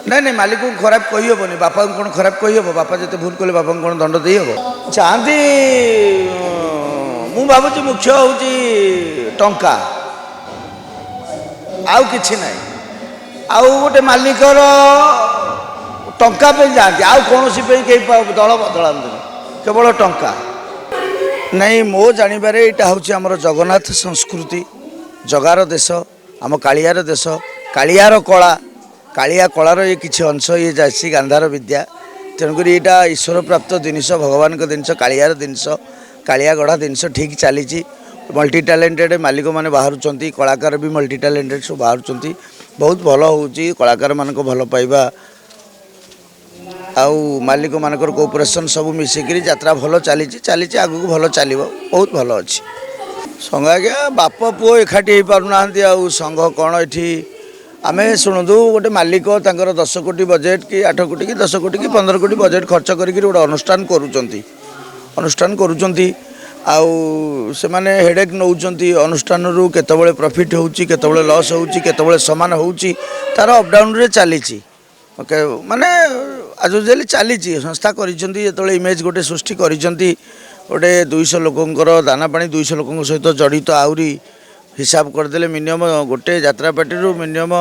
ନାଇଁ ନାଇଁ ମାଲିକକୁ ଖରାପ କହିହେବନି, ବାପାଙ୍କୁ କ'ଣ ଖରାପ କହିହେବ? ବାପା ଯେତେ ଭୁଲ କଲେ ବାପାଙ୍କୁ କ'ଣ ଦଣ୍ଡ ଦେଇହେବ? ଚାହାନ୍ତି ମୁଁ ଭାବୁଛି ମୁଖ୍ୟ ହେଉଛି ଟଙ୍କା, ଆଉ କିଛି ନାହିଁ। ଆଉ ଗୋଟେ ମାଲିକର ଟଙ୍କା ପାଇଁ ଯାଆନ୍ତି, ଆଉ କୌଣସି ପାଇଁ କେହି ଦଳ ବଦଳାନ୍ତିନି, କେବଳ ଟଙ୍କା। ନାଇଁ ମୋ ଜାଣିବାରେ ଏଇଟା ହେଉଛି ଆମର ଜଗନ୍ନାଥ ସଂସ୍କୃତି, ଜଗାର ଦେଶ, ଆମ କାଳିଆର ଦେଶ, କାଳିଆର କଳା, କାଳିଆ କଳାର ଏ କିଛି ଅଂଶ ଇଏ ଯାଉଛି ଗାନ୍ଧାର ବିଦ୍ୟା। ତେଣୁକରି ଏଇଟା ଈଶ୍ୱର ପ୍ରାପ୍ତ ଜିନିଷ, ଭଗବାନଙ୍କ ଜିନିଷ, କାଳିଆର ଜିନିଷ, କାଳିଆ ଗଢ଼ା ଜିନିଷ ଠିକ୍ ଚାଲିଛି। ମଲ୍ଟି ଟ୍ୟାଲେଣ୍ଟେଡ଼ ମାଲିକମାନେ ବାହାରୁଛନ୍ତି, କଳାକାର ବି ମଲ୍ଟି ଟ୍ୟାଲେଣ୍ଟେଡ଼ ସବୁ ବାହାରୁଛନ୍ତି, ବହୁତ ଭଲ ହେଉଛି। କଳାକାରମାନଙ୍କ ଭଲ ପାଇବା ଆଉ ମାଲିକମାନଙ୍କର କୋଅପରେସନ୍ ସବୁ ମିଶିକିରି ଯାତ୍ରା ଭଲ ଚାଲିଛି, ଆଗକୁ ଭଲ ଚାଲିବ, ବହୁତ ଭଲ ଅଛି। ସଂଘ ଆଜ୍ଞା ବାପ ପୁଅ ଏକାଠି ହେଇପାରୁନାହାନ୍ତି, ଆଉ ସଂଘ କ'ଣ ଏଠି? ଆମେ ଶୁଣନ୍ତୁ, ଗୋଟେ ମାଲିକ ତାଙ୍କର 10 କୋଟି ବଜେଟ୍ କି 8 କୋଟି କି 10 କୋଟି କି 15 କୋଟି ବଜେଟ୍ ଖର୍ଚ୍ଚ କରିକି ଗୋଟେ ଅନୁଷ୍ଠାନ କରୁଛନ୍ତି, ଆଉ ସେମାନେ ହେଡ଼େକ୍ ନେଉଛନ୍ତି ଅନୁଷ୍ଠାନରୁ, କେତେବେଳେ ପ୍ରଫିଟ୍ ହେଉଛି, କେତେବେଳେ ଲସ୍ ହେଉଛି, କେତେବେଳେ ସମାନ ହେଉଛି, ତା'ର ଅପଡାଉନରେ ଚାଲିଛି। ଓକେ, ମାନେ ଆଜୁଜାଲି ଚାଲିଛି। ସଂସ୍ଥା କରିଛନ୍ତି ଯେତେବେଳେ ଇମେଜ୍ ଗୋଟେ ସୃଷ୍ଟି କରିଛନ୍ତି, ଗୋଟେ 200 ଲୋକଙ୍କର ଦାନା ପାଣି 200 ଲୋକଙ୍କ ସହିତ ଜଡ଼ିତ, ଆହୁରି ହିସାବ କରିଦେଲେ ମିନିମମ୍ ଗୋଟେ ଯାତ୍ରା ପାର୍ଟିରୁ ମିନିମମ୍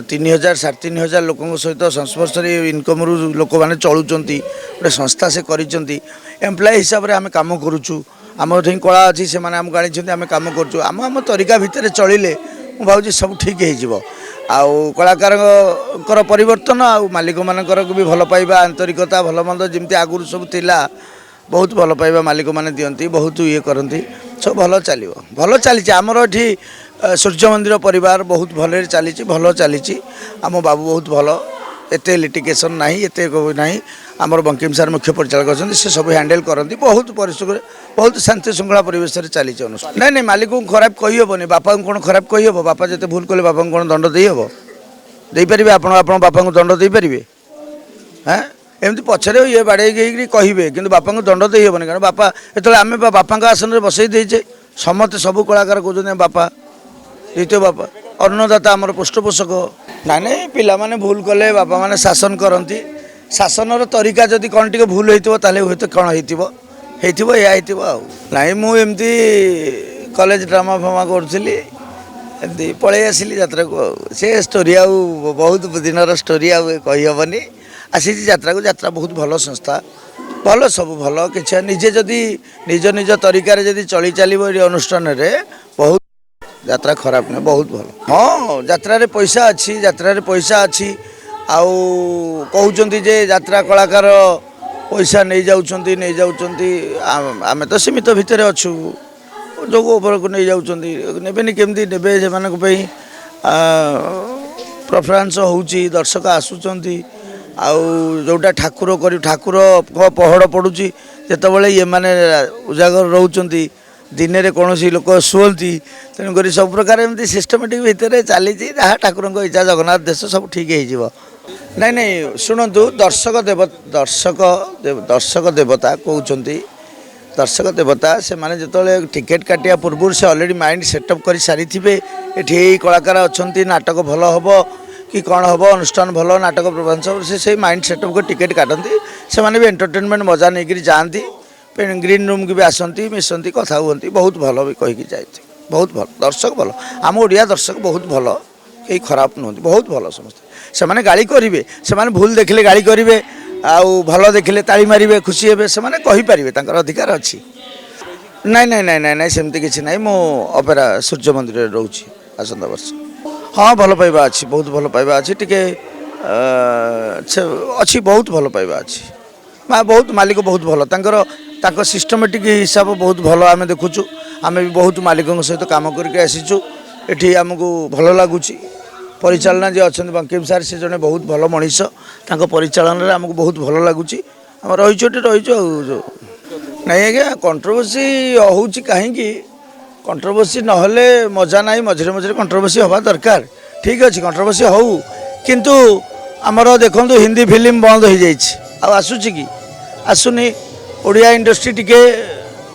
3000 3500 ଲୋକଙ୍କ ସହିତ ସଂସ୍ପର୍ଶରେ ଇନକମ୍ରୁ ଲୋକମାନେ ଚଳୁଛନ୍ତି। ଗୋଟେ ସଂସ୍ଥା ସେ କରିଛନ୍ତି, ଏମ୍ପ୍ଲୟ ହିସାବରେ ଆମେ କାମ କରୁଛୁ। ଆମ ଏଠି କଳା ଅଛି, ସେମାନେ ଆମକୁ ଆଣିଛନ୍ତି, ଆମେ କାମ କରୁଛୁ। ଆମ ତରିକା ଭିତରେ ଚଳିଲେ ମୁଁ ଭାବୁଛି ସବୁ ଠିକ୍ ହେଇଯିବ। ଆଉ କଳାକାରଙ୍କର ପରିବର୍ତ୍ତନ, ଆଉ ମାଲିକମାନଙ୍କର ବି ଭଲ ପାଇବା, ଆନ୍ତରିକତା, ଭଲ ମନ୍ଦ ଯେମିତି ଆଗରୁ ସବୁ ଥିଲା, ବହୁତ ଭଲ ପାଇବା ମାଲିକମାନେ ଦିଅନ୍ତି, ବହୁତ ଇଏ କରନ୍ତି, ସବୁ ଭଲ ଚାଲିବ, ଭଲ ଚାଲିଛି। ଆମର ଏଠି ସୂର୍ଯ୍ୟ ମନ୍ଦିର ପରିବାର ବହୁତ ଭଲରେ ଚାଲିଛି, ଭଲ ଚାଲିଛି। ଆମ ବାବୁ ବହୁତ ଭଲ, ଏତେ ଲିଟିଗେସନ୍ ନାହିଁ, ଏତେ ନାହିଁ। ଆମର ବଙ୍କିମ ସାର୍ ମୁଖ୍ୟ ପରିଚାଳକ ଅଛନ୍ତି, ସେ ସବୁ ହ୍ୟାଣ୍ଡେଲ୍ କରନ୍ତି, ବହୁତ ପରିଶ୍ରମରେ, ବହୁତ ଶାନ୍ତି ଶୃଙ୍ଖଳା ପରିବେଶରେ ଚାଲିଛି ଅନୁଷ୍ଠାନ। ନାଇଁ ନାଇଁ ମାଲିକଙ୍କୁ ଖରାପ କହିହେବନି, ବାପାଙ୍କୁ କ'ଣ ଖରାପ କହିହେବ? ବାପା ଯେତେ ଭୁଲ କଲେ ବାପାଙ୍କୁ କ'ଣ ଦଣ୍ଡ ଦେଇହେବ? ଦେଇପାରିବେ ଆପଣ? ଆପଣ ବାପାଙ୍କୁ ଦଣ୍ଡ ଦେଇପାରିବେ? ହାଁ, ଏମିତି ପଛରେ ଇଏ ବାଡ଼େଇକି ହେଇକିରି କହିବେ, କିନ୍ତୁ ବାପାଙ୍କୁ ଦଣ୍ଡ ଦେଇହେବନି। କାରଣ ବାପା ଯେତେବେଳେ ଆମେ ବାପାଙ୍କ ଆସନରେ ବସେଇ ଦେଇଛେ, ସମସ୍ତେ ସବୁ କଳାକାର କହୁଛନ୍ତି ବାପା, ଦ୍ୱିତୀୟ ବାପା, ଅନ୍ନଦାତା, ଆମର ପୃଷ୍ଠପୋଷକ। ନାଇଁ ନାଇଁ ପିଲାମାନେ ଭୁଲ କଲେ ବାପାମାନେ ଶାସନ କରନ୍ତି। ଶାସନର ତରିକା ଯଦି କ'ଣ ଟିକେ ଭୁଲ ହେଇଥିବ, ତାହେଲେ ହୁଏତ କ'ଣ ହେଇଥିବ ଏଇଆ ହେଇଥିବ ଆଉ। ନାଇଁ ମୁଁ ଏମିତି କଲେଜ ଡ୍ରାମା ଫାମା କରୁଥିଲି, ଏମିତି ପଳେଇ ଆସିଲି ଯାତ୍ରାକୁ। ଆଉ ସେ ଷ୍ଟୋରି ଆଉ ବହୁତ ଦିନର ଷ୍ଟୋରି ଆଉ କହିହେବନି। ଆସିଛି ଯାତ୍ରାକୁ, ଯାତ୍ରା ବହୁତ ଭଲ ସଂସ୍ଥା, ଭଲ ସବୁ ଭଲ। କିଛି ନିଜେ ଯଦି ନିଜ ତରିକାରେ ଯଦି ଚଳି ଚାଲିବ ଏଇ ଅନୁଷ୍ଠାନରେ, ବହୁତ ଯାତ୍ରା ଖରାପ ନୁହେଁ, ବହୁତ ଭଲ। ହଁ, ଯାତ୍ରାରେ ପଇସା ଅଛି। ଆଉ କହୁଛନ୍ତି ଯେ ଯାତ୍ରା କଳାକାର ପଇସା ନେଇଯାଉଛନ୍ତି। ଆମେ ତ ସୀମିତ ଭିତରେ ଅଛୁ, ଯୋଗ ଉପରକୁ ନେଇଯାଉଛନ୍ତି। ନେବେନି କେମିତି ନେବେ? ସେମାନଙ୍କ ପାଇଁ ପ୍ରେଫରେନ୍ସ ହେଉଛି, ଦର୍ଶକ ଆସୁଛନ୍ତି। ଆଉ ଯେଉଁଟା ଠାକୁରଙ୍କ ପହଡ଼ ପଡ଼ୁଛି, ଯେତେବେଳେ ଇଏମାନେ ଉଜାଗର ରହୁଛନ୍ତି, ଦିନରେ କୌଣସି ଲୋକ ଶୁଅନ୍ତି। ତେଣୁକରି ସବୁ ପ୍ରକାର ଏମିତି ସିଷ୍ଟମେଟିକ୍ ଭିତରେ ଚାଲିଛି। ଯାହା ଠାକୁରଙ୍କ ଇଚ୍ଛା, ଜଗନ୍ନାଥ ଦେଶ, ସବୁ ଠିକ୍ ହେଇଯିବ। ନାଇଁ ଶୁଣନ୍ତୁ, ଦର୍ଶକ ଦେବତା କହୁଛନ୍ତି, ଦର୍ଶକ ଦେବତା ସେମାନେ ଯେତେବେଳେ ଟିକେଟ୍ କାଟିବା ପୂର୍ବରୁ ସେ ଅଲରେଡ଼ି ମାଇଣ୍ଡ ସେଟଅପ୍ କରି ସାରିଥିବେ। ଏଠି ଏଇ କଳାକାର ଅଛନ୍ତି, ନାଟକ ଭଲ ହେବ କି କ'ଣ ହେବ, ଅନୁଷ୍ଠାନ ଭଲ, ନାଟକ ପ୍ରବଂଶ, ସେ ସେଇ ମାଇଣ୍ଡ ସେଟଅପ୍ କରି ଟିକେଟ୍ କାଟନ୍ତି। ସେମାନେ ବି ଏଣ୍ଟରଟେନମେଣ୍ଟ ମଜା ନେଇକରି ଯାଆନ୍ତି। ଗ୍ରୀନ୍ ରୁମ୍କି ବି ଆସନ୍ତି, ମିଶନ୍ତି, କଥା ହୁଅନ୍ତି, ବହୁତ ଭଲ ବି କହିକି ଯାଇନ୍ତି। ବହୁତ ଭଲ ଦର୍ଶକ, ଭଲ। ଆମ ଓଡ଼ିଆ ଦର୍ଶକ ବହୁତ ଭଲ, କେହି ଖରାପ ନୁହନ୍ତି, ବହୁତ ଭଲ ସମସ୍ତେ। ସେମାନେ ଗାଳି କରିବେ, ସେମାନେ ଭୁଲ ଦେଖିଲେ ଗାଳି କରିବେ, ଆଉ ଭଲ ଦେଖିଲେ ତାଳି ମାରିବେ, ଖୁସି ହେବେ, ସେମାନେ କହିପାରିବେ, ତାଙ୍କର ଅଧିକାର ଅଛି। ନାଇଁ ସେମିତି କିଛି ନାହିଁ। ମୁଁ ଅପେରା ସୂର୍ଯ୍ୟ ମନ୍ଦିରରେ ରହୁଛି ଆସନ୍ତା ବର୍ଷ। ହଁ, ଭଲ ପାଇବା ଅଛି, ବହୁତ ଭଲ ପାଇବା ଅଛି। ଟିକେ ଅଛି, ବହୁତ ଭଲ ପାଇବା ଅଛି। ବହୁତ ମାଲିକ ବହୁତ ଭଲ, ତାଙ୍କ ସିଷ୍ଟମେଟିକ୍ ହିସାବ ବହୁତ ଭଲ ଆମେ ଦେଖୁଛୁ। ଆମେ ବି ବହୁତ ମାଲିକଙ୍କ ସହିତ କାମ କରିକି ଆସିଛୁ। ଏଠି ଆମକୁ ଭଲ ଲାଗୁଛି। ପରିଚାଳନା ଯିଏ ଅଛନ୍ତି ବଙ୍କିମ ସାର୍, ସେ ଜଣେ ବହୁତ ଭଲ ମଣିଷ। ତାଙ୍କ ପରିଚାଳନାରେ ଆମକୁ ବହୁତ ଭଲ ଲାଗୁଛି। ଆମେ ରହିଛୁ ଆଉ। ନାଇଁ ଆଜ୍ଞା, କଣ୍ଟ୍ରୋଭର୍ସି ହେଉଛି କାହିଁକି? କଣ୍ଟ୍ରୋଭର୍ସି ନହେଲେ ମଜା ନାହିଁ। ମଝିରେ କଣ୍ଟ୍ରୋଭର୍ସି ହେବା ଦରକାର। ଠିକ୍ ଅଛି, କଣ୍ଟ୍ରୋଭର୍ସି ହେଉ, କିନ୍ତୁ ଆମର ଦେଖନ୍ତୁ ହିନ୍ଦୀ ଫିଲ୍ମ ବନ୍ଦ ହୋଇଯାଇଛି, ଆଉ ଆସୁଛି କି? ଆସୁନି। ଓଡ଼ିଆ ଇଣ୍ଡଷ୍ଟ୍ରି ଟିକେ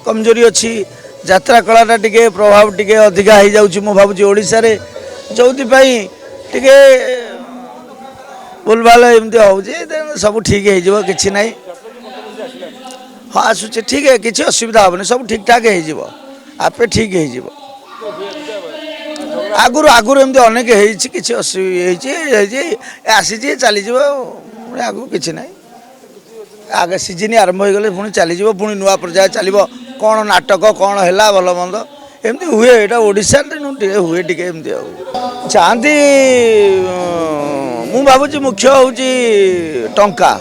କମଜୋରି ଅଛି। ଯାତ୍ରା କଳାଟା ଟିକେ ପ୍ରଭାବ ଟିକେ ଅଧିକା ହେଇଯାଉଛି ମୁଁ ଭାବୁଛି ଓଡ଼ିଶାରେ, ଯେଉଁଥିପାଇଁ ଟିକେ ଭୁଲଭାଲ ଏମିତି ହେଉଛି ସବୁ ଠିକ୍ ହେଇଯିବ କିଛି ନାହିଁ ହଁ ଆସୁଛି ଠିକ୍ କିଛି ଅସୁବିଧା ହେବନି ସବୁ ଠିକ୍ ଠାକ୍ ହେଇଯିବ ଆପେ ଠିକ୍ ହେଇଯିବ ଆଗରୁ ଆଗରୁ ଏମିତି ଅନେକ ହେଇଛି କିଛି ହେଇଛି ହେଇଛି ଆସିଛି ଚାଲିଯିବ ପୁଣି ଆଗକୁ କିଛି ନାହିଁ ଆଗ ସିଜିନ୍ ଆରମ୍ଭ ହେଇଗଲେ ପୁଣି ଚାଲିଯିବ ପୁଣି ନୂଆ ପର୍ଯ୍ୟାୟ ଚାଲିବ କ'ଣ ନାଟକ କ'ଣ ହେଲା ଭଲ ମନ୍ଦ ଏମିତି ହୁଏ ଏଇଟା ଓଡ଼ିଶାରେ ଟିକେ ହୁଏ ଟିକେ ଏମିତି ଆଉ ଚାହାନ୍ତି ମୁଁ ଭାବୁଛି ମୁଖ୍ୟ ହେଉଛି ଟଙ୍କା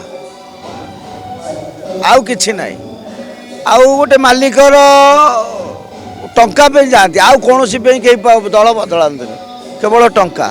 ଆଉ କିଛି ନାହିଁ ଆଉ ଗୋଟେ ମାଲିକର ଟଙ୍କା ପାଇଁ ଯାଆନ୍ତି ଆଉ କୌଣସି ପାଇଁ କେହି ଦଳ ବଦଳାନ୍ତିନି କେବଳ ଟଙ୍କା